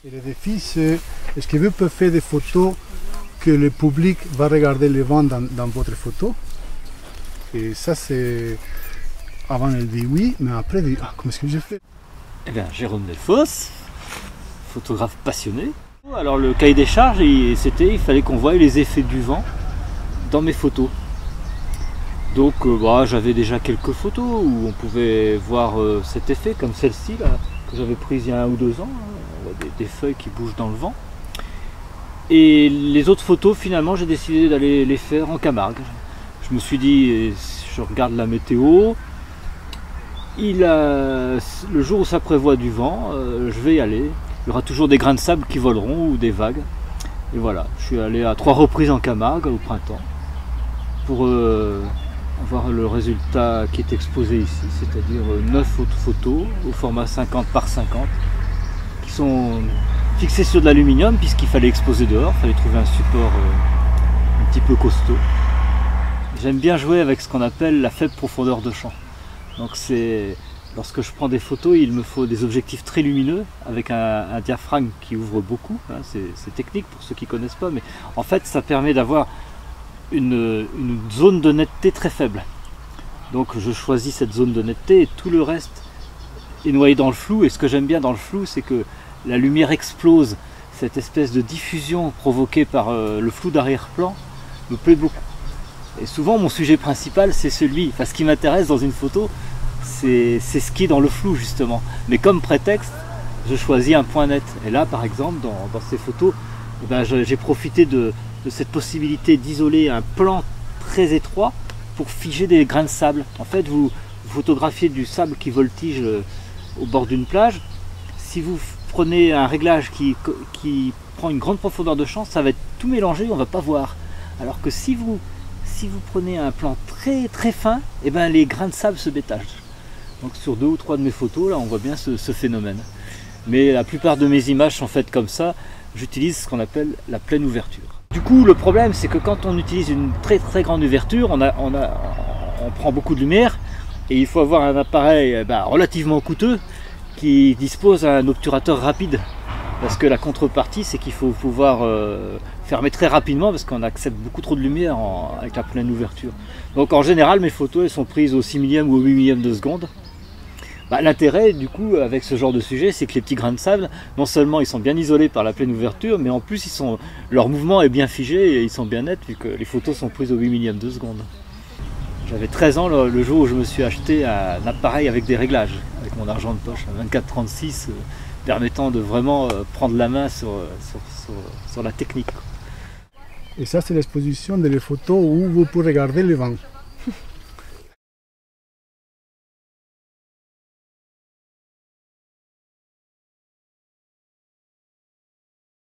Et le défi, c'est est-ce que vous pouvez faire des photos que le public va regarder le vent dans votre photo? Et ça, c'est... Avant, elle dit oui, mais après, elle dit ah, comment est-ce que je fais? Eh bien, Jérôme Delfosse, photographe passionné. Alors, le cahier des charges, c'était il fallait qu'on voie les effets du vent dans mes photos. Donc, j'avais déjà quelques photos où on pouvait voir cet effet, comme celle-ci, là, que j'avais prise il y a 1 ou 2 ans. On voit des feuilles qui bougent dans le vent. Et les autres photos, finalement, j'ai décidé d'aller les faire en Camargue. Je me suis dit, je regarde la météo, le jour où ça prévoit du vent, je vais y aller. Il y aura toujours des grains de sable qui voleront ou des vagues. Et voilà, je suis allé à 3 reprises en Camargue au printemps pour voir le résultat qui est exposé ici, c'est-à-dire 9 autres photos au format 50 par 50 qui sont fixées sur de l'aluminium puisqu'il fallait exposer dehors, il fallait trouver un support un petit peu costaud. J'aime bien jouer avec ce qu'on appelle la faible profondeur de champ. Donc lorsque je prends des photos, il me faut des objectifs très lumineux avec un diaphragme qui ouvre beaucoup. Hein, c'est technique pour ceux qui ne connaissent pas, mais en fait ça permet d'avoir une zone de netteté très faible. Donc je choisis cette zone de netteté et tout le reste est noyé dans le flou. Et ce que j'aime bien dans le flou, c'est que la lumière explose. Cette espèce de diffusion provoquée par le flou d'arrière-plan me plaît beaucoup. Et souvent mon sujet principal c'est celui, enfin ce qui m'intéresse dans une photo c'est ce qui est dans le flou justement. Mais comme prétexte, je choisis un point net. Et là par exemple dans ces photos, j'ai profité de cette possibilité d'isoler un plan très étroit pour figer des grains de sable. En fait vous photographiez du sable qui voltige au bord d'une plage. Si vous prenez un réglage qui prend une grande profondeur de champ, ça va être tout mélangé, on ne va pas voir. Alors que si vous prenez un plan très très fin, et les grains de sable se détachent. Donc sur 2 ou 3 de mes photos, là on voit bien ce phénomène. Mais la plupart de mes images sont faites comme ça, j'utilise ce qu'on appelle la pleine ouverture. Du coup le problème c'est que quand on utilise une très très grande ouverture, on prend beaucoup de lumière et il faut avoir un appareil relativement coûteux qui dispose d'un obturateur rapide. Parce que la contrepartie c'est qu'il faut pouvoir fermer très rapidement parce qu'on accepte beaucoup trop de lumière avec la pleine ouverture. Donc en général mes photos elles sont prises au 6 millième ou au 8 millième de seconde. L'intérêt du coup avec ce genre de sujet c'est que les petits grains de sable, non seulement ils sont bien isolés par la pleine ouverture, mais en plus leur mouvement est bien figé et ils sont bien nets vu que les photos sont prises au 8 millième de seconde. J'avais 13 ans le jour où je me suis acheté un appareil avec des réglages, avec mon argent de poche, un 24-36 permettant de vraiment prendre la main sur la technique. Et ça c'est l'exposition des photos où vous pouvez regarder le vent.